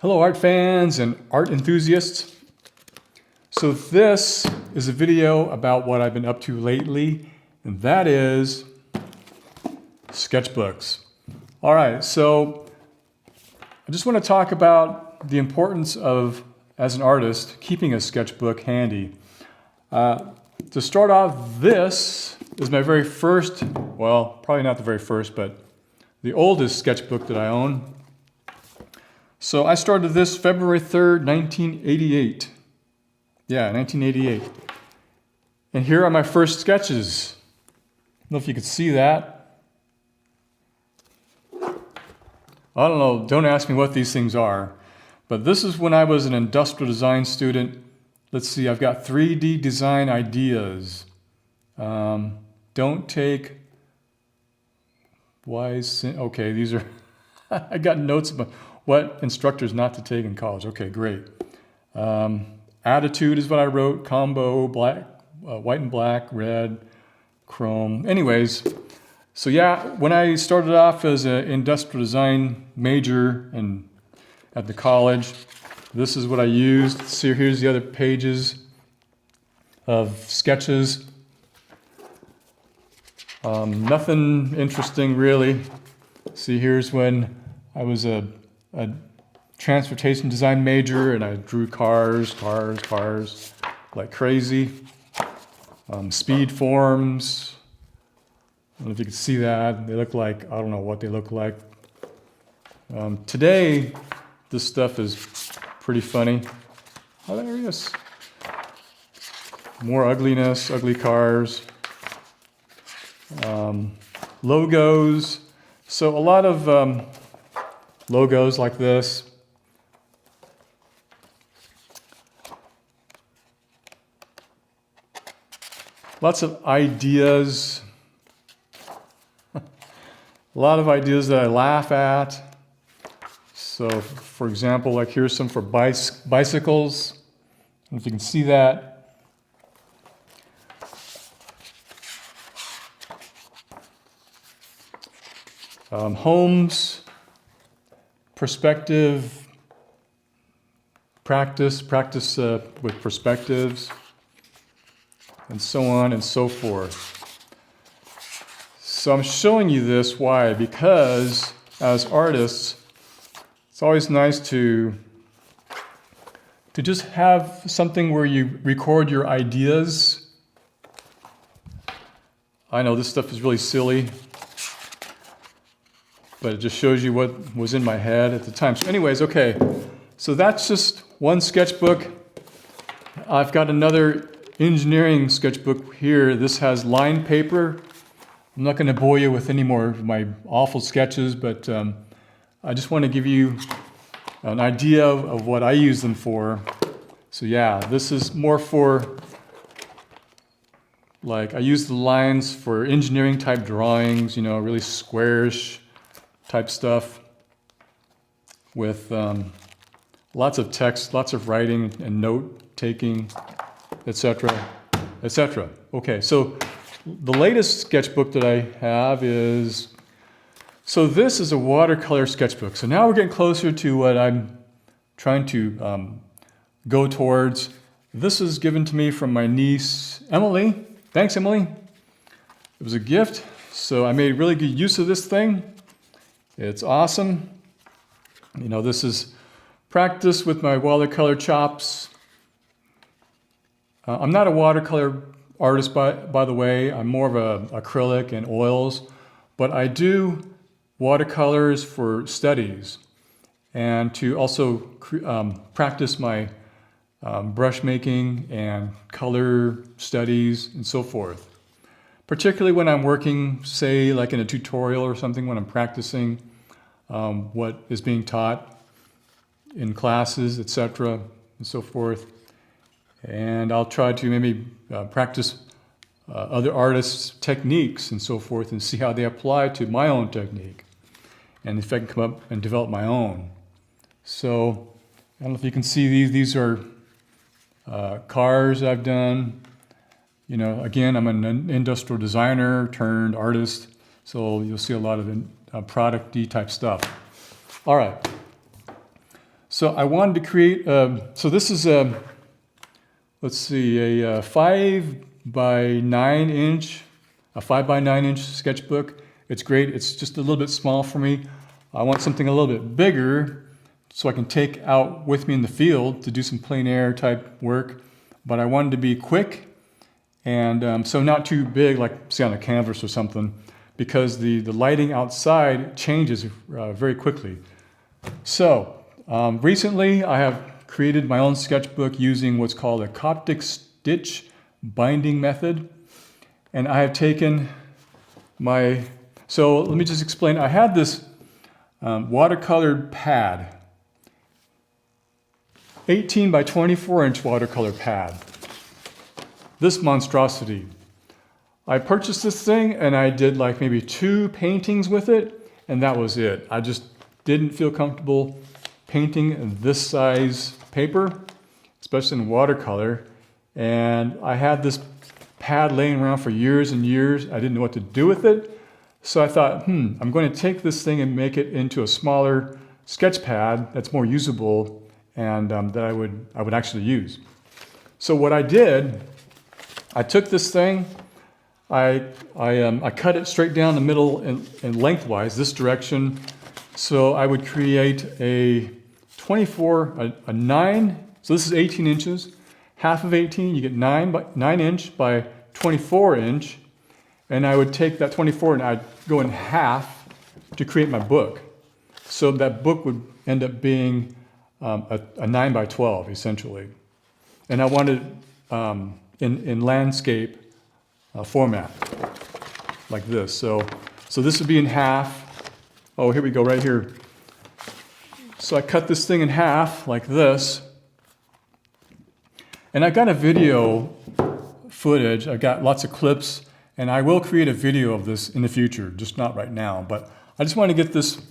Hello art fans and art enthusiasts. So this is a video about what I've been up to lately, and that is sketchbooks. All right, so I just want to talk about the importance of, as an artist, keeping a sketchbook handy. To start off, this is my very first, well, probably not the very first, but the oldest sketchbook that I own. So I started this February 3rd, 1988. Yeah, 1988. And here are my first sketches. I don't know if you could see that. I don't know, don't ask me what these things are. But this is when I was an industrial design student. Let's see, I've got 3D design ideas. Don't take wise, okay, these are, I got notes about what instructors not to take in college. Okay, great. Attitude is what I wrote. Combo, black, white and black, red, chrome. Anyways, so yeah, when I started off as an industrial design major at the college, this is what I used. See, here's the other pages of sketches. Nothing interesting really. See, here's when I was a transportation design major and I drew cars like crazy. Speed forms. I don't know if you can see that. They look like, I don't know what they look like. Today, this stuff is pretty funny. Hilarious. More ugliness, ugly cars. Logos. So a lot of logos like this. Lots of ideas. A lot of ideas that I laugh at. So, for example, like here's some for bicycles. I don't know if you can see that. Homes, perspective, practice with perspectives, and so on and so forth. So I'm showing you this, why? Because as artists, it's always nice to just have something where you record your ideas. I know this stuff is really silly, but it just shows you what was in my head at the time. So anyways, okay, so that's just one sketchbook. I've got another engineering sketchbook here. This has lined paper. I'm not going to bore you with any more of my awful sketches, but I just want to give you an idea of what I use them for. So yeah, this is more for, like, I use the lines for engineering type drawings, you know, really squarish type stuff with lots of text, lots of writing and note taking, etc., etc. Okay, so the latest sketchbook that I have is, so this is a watercolor sketchbook. So now we're getting closer to what I'm trying to go towards. This is given to me from my niece, Emily. Thanks, Emily. It was a gift, so I made really good use of this thing. It's awesome. You know, this is practice with my watercolor chops. I'm not a watercolor artist, by the way. I'm more of a acrylic and oils, but I do watercolors for studies and to also practice my brush making and color studies and so forth. Particularly when I'm working, say, like in a tutorial or something, when I'm practicing what is being taught in classes, etc., and so forth. And I'll try to maybe practice other artists' techniques and so forth and see how they apply to my own technique. And if I can come up and develop my own. So, I don't know if you can see these. These are cars I've done. You know, again, I'm an industrial designer turned artist, so you'll see a lot of product-y type stuff. All right. So I wanted to create, so this is let's see, a 5 by 9 inch, a 5 by 9 inch sketchbook. It's great. It's just a little bit small for me. I want something a little bit bigger so I can take out with me in the field to do some plein air type work. But I wanted to be quick and so not too big, like say on a canvas or something, because the lighting outside changes very quickly. So recently I have created my own sketchbook using what's called a Coptic stitch binding method. And I have taken my, so let me just explain. I had this watercolored pad, 18 by 24 inch watercolor pad. This monstrosity. I purchased this thing and I did like maybe 2 paintings with it, and that was it. I just didn't feel comfortable painting this size paper, especially in watercolor. And I had this pad laying around for years and years. I didn't know what to do with it. So I thought, I'm going to take this thing and make it into a smaller sketch pad that's more usable and that I would actually use. So what I did, I took this thing, I cut it straight down the middle and lengthwise, this direction. So I would create a 24, a 9, so this is 18 inches, half of 18, you get 9 inch by 24 inch, and I would take that 24 and I'd go in half to create my book. So that book would end up being a 9 by 12 essentially. And I wanted in landscape format like this. So this would be in half. Oh, here we go, right here. So I cut this thing in half like this. And I got a video footage, I got lots of clips, and I will create a video of this in the future, just not right now. But I just want to get this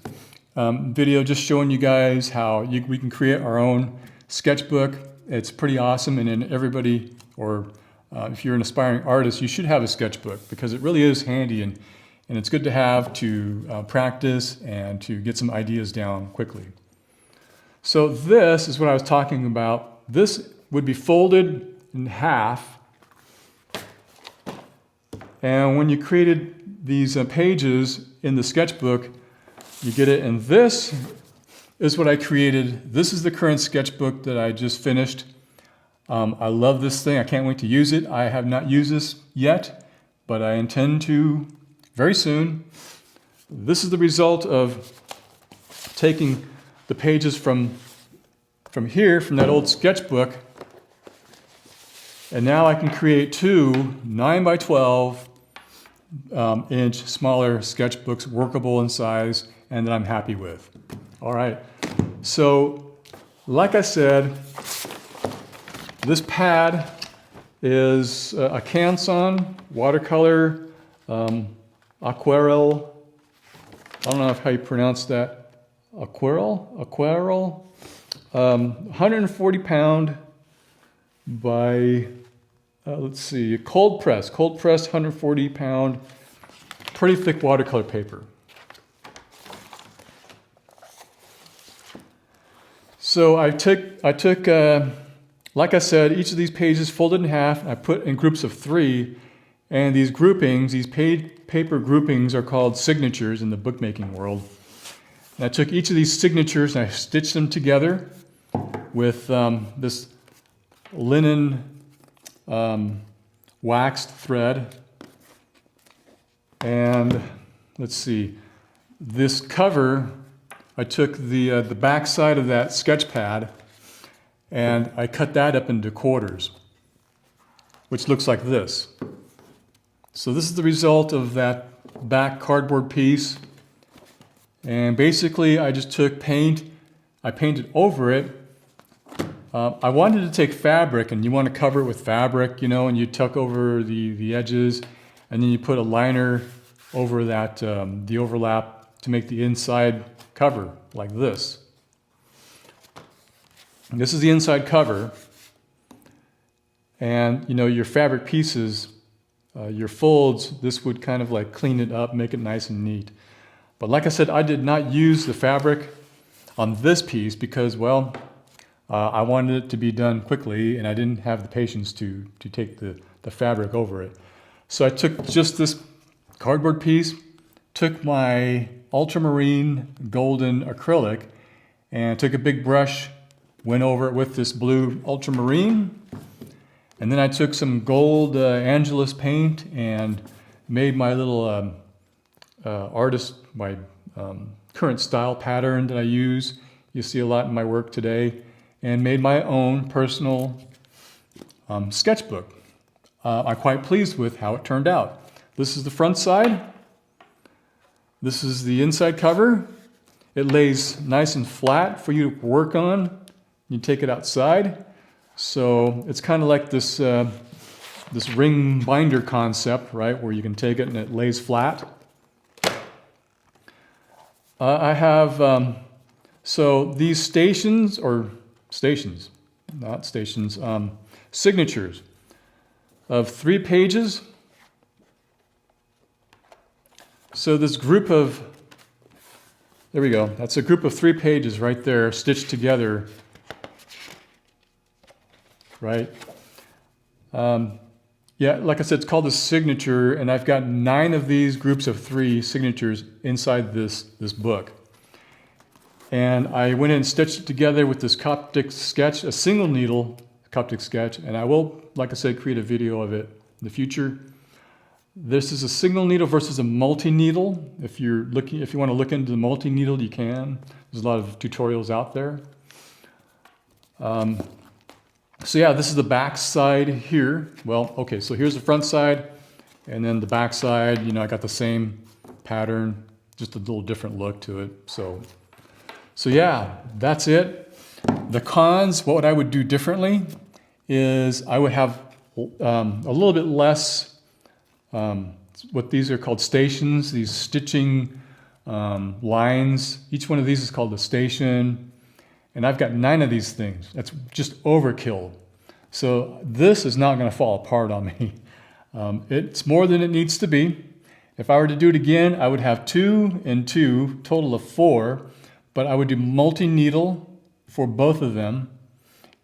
video just showing you guys how we can create our own sketchbook. It's pretty awesome, and then everybody, or if you're an aspiring artist, you should have a sketchbook because it really is handy and it's good to have to practice and to get some ideas down quickly. So this is what I was talking about. This would be folded in half. And when you created these pages in the sketchbook, you get it. And this is what I created. This is the current sketchbook that I just finished. I love this thing. I can't wait to use it. I have not used this yet, but I intend to very soon. This is the result of taking the pages from here, from that old sketchbook, and now I can create 2 9 by 12 inch smaller sketchbooks, workable in size, and that I'm happy with. All right, so like I said, this pad is a Canson watercolor aquarelle. I don't know how you pronounce that. Aquarelle. 140 pound by, let's see, cold press 140 pound, pretty thick watercolor paper. So I took, like I said, each of these pages folded in half, I put in groups of 3, and these groupings, these paper groupings are called signatures in the bookmaking world. And I took each of these signatures and I stitched them together with this linen waxed thread. And let's see, this cover, I took the back side of that sketch pad and I cut that up into quarters, which looks like this. So this is the result of that back cardboard piece. And basically I just took paint, I painted over it. I wanted to take fabric, and you want to cover it with fabric, you know, and you tuck over the edges, and then you put a liner over that, the overlap to make the inside cover like this. And this is the inside cover, and you know, your fabric pieces, your folds, this would kind of like clean it up, make it nice and neat. But like I said, I did not use the fabric. on this piece because, well, I wanted it to be done quickly and I didn't have the patience to take the fabric over it. So I took just this cardboard piece, took my ultramarine golden acrylic and took a big brush, went over it with this blue ultramarine, and then I took some gold Angelus paint and made my little my current style pattern that I use. You see a lot in my work today, and made my own personal sketchbook. I'm quite pleased with how it turned out. This is the front side. This is the inside cover. It lays nice and flat for you to work on. You take it outside. So it's kind of like this this ring binder concept, right, where you can take it and it lays flat. I have, so these signatures of 3 pages. So this group of, there we go, that's a group of 3 pages right there stitched together, right? Yeah, like I said, it's called a signature, and I've got 9 of these groups of 3 signatures inside this book. And I went in and stitched it together with this Coptic sketch, a single needle Coptic sketch, and I will, like I said, create a video of it in the future. This is a single needle versus a multi-needle. If you want to look into the multi-needle, you can. There's a lot of tutorials out there. So yeah, this is the back side here. Well, okay, so here's the front side, and then the back side, you know, I got the same pattern, just a little different look to it. So yeah, that's it. The cons, what I would do differently is I would have a little bit less, what these are called stations, these stitching lines. Each one of these is called a station. And I've got 9 of these things. That's just overkill. So this is not going to fall apart on me. It's more than it needs to be. If I were to do it again, I would have 2 and 2, total of 4. But I would do multi-needle for both of them.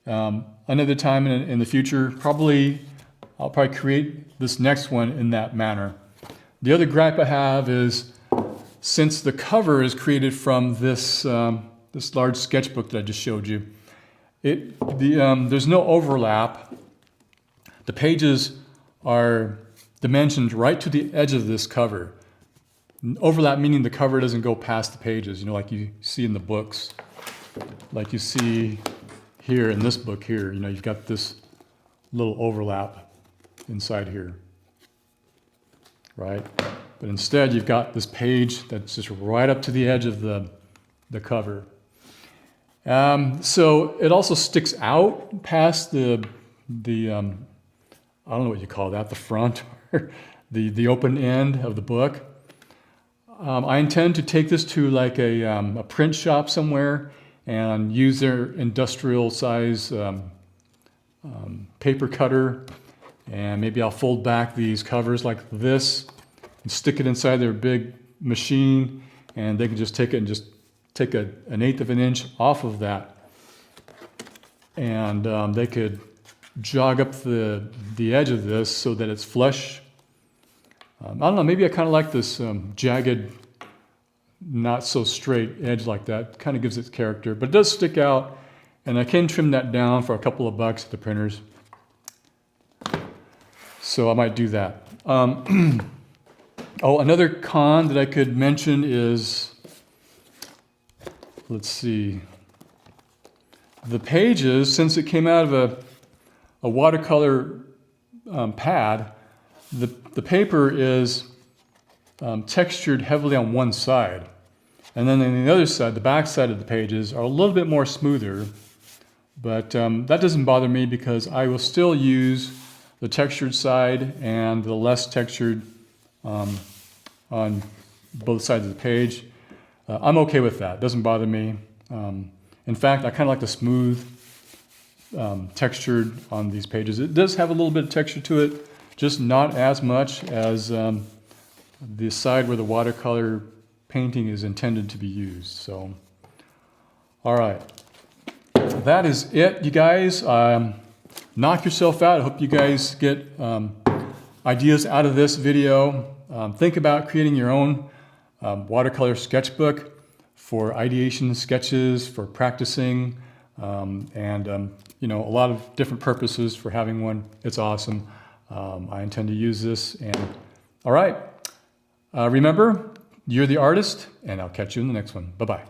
Another time in the future, I'll probably create this next one in that manner. The other gripe I have is, since the cover is created from this large sketchbook that I just showed you, there's no overlap. The pages are dimensioned right to the edge of this cover. Overlap meaning the cover doesn't go past the pages, you know, like you see in the books. Like you see here in this book here, you know, you've got this little overlap inside here, right? But instead you've got this page that's just right up to the edge of the cover. So it also sticks out past the I don't know what you call that, the front, or the open end of the book. I intend to take this to like a print shop somewhere and use their industrial size paper cutter, and maybe I'll fold back these covers like this and stick it inside their big machine, and they can just take it and just take an 1/8 of an inch off of that, and they could jog up the edge of this so that it's flush. I don't know, maybe I kind of like this jagged, not so straight edge like that. Kind of gives it character, but it does stick out, and I can trim that down for a couple of bucks at the printers. So I might do that. Oh, another con that I could mention is, let's see, the pages, since it came out of a watercolor pad, the paper is textured heavily on one side. And then on the other side, the back side of the pages are a little bit more smoother. But that doesn't bother me because I will still use the textured side and the less textured on both sides of the page. I'm okay with that. It doesn't bother me. In fact, I kind of like the smooth textured on these pages. It does have a little bit of texture to it, just not as much as the side where the watercolor painting is intended to be used. So All right. That is it, you guys. Knock yourself out. I hope you guys get ideas out of this video. Think about creating your own watercolor sketchbook for ideation sketches, for practicing, and you know, a lot of different purposes for having one. It's awesome. I intend to use this. And all right, remember, you're the artist, and I'll catch you in the next one. Bye-bye.